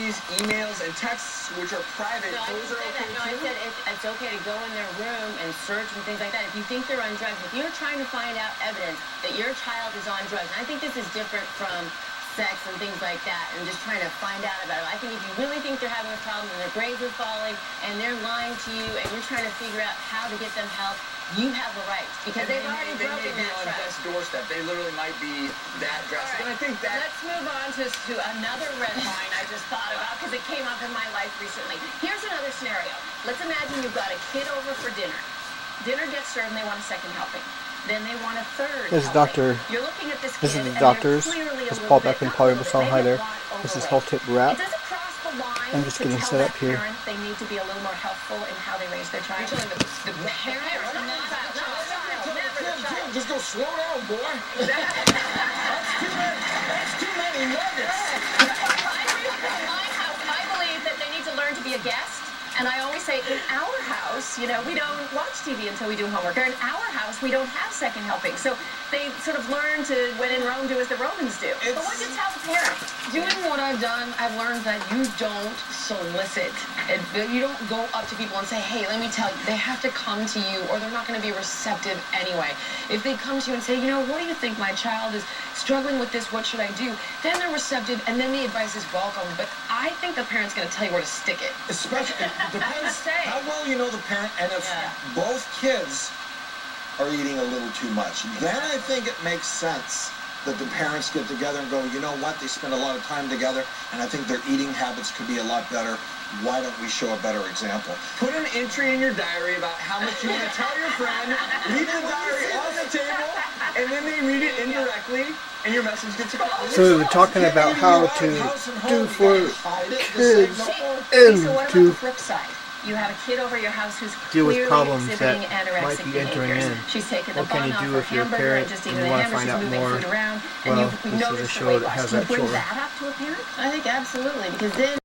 these emails and texts, which are private, No, I those are didn't say okay that. No, too? I said it's okay to go in their room and search and things like that. If you think they're on drugs, if you're trying to find out evidence that your child is on drugs, and I think this is different from sex and things like that, and just trying to find out about it. I think if you really think they're having a problem and their grades are falling and they're lying to you and you're trying to figure out how to get them help, you have a right, because they've already broken that on trust. death's doorstep. They literally might be that drastic. Right. And I think that... Let's move on to another red line I just thought about because it came up in my life recently. Here's another scenario. Let's imagine you've got a kid over for dinner. Dinner gets served and they want a second helping. Then they want a third This is helping. Dr. You're looking at this This kid is the and they're doctors. clearly a This is little Paul bit, Beck and not a Polly little bit, Basal. they Hi look there. overweight. This is HealthTipRap. Does it cross the line I'm just to getting tell set up that here. parent they need to be a little more helpful in how they raise their child? You're telling me the parent or not the child? Not the child, never the child. Just go slow down, boy. That's too many nuggets. I believe that they need to learn to be a guest. And I always say, in our house, we don't watch TV until we do homework. Or in our house, we don't have second helping. So they sort of learn to, when in Rome, do as the Romans do. But what do you tell the parent? Doing what I've done, I've learned that you don't solicit. You don't go up to people and say, hey, let me tell you. They have to come to you or they're not going to be receptive anyway. If they come to you and say, what do you think? My child is struggling with this. What should I do? Then they're receptive and then the advice is welcome. But I think the parent's going to tell you where to stick it. Especially, it depends say. how well you know the parent, and if both kids are eating a little too much, then I think it makes sense that the parents get together and go, you know what, they spend a lot of time together, and I think their eating habits could be a lot better. Why don't we show a better example? Put an entry in your diary about how much you want to tell your friend. Leave the diary on the table, and then they read it indirectly, and your message gets across. So we were talking about how to do for kids and So what about to the flip side? You have a kid over your house who's deal with clearly problems exhibiting that anorexic might be entering behaviors. in. She's taking the What can bun you off do her if you're a hamburger parent and just and eating you the want to hamburger. find She's out moving more? food around, Well, and this you is a notice the show weight that loss. has Do you that bring children. that up to a parent? I think absolutely, because then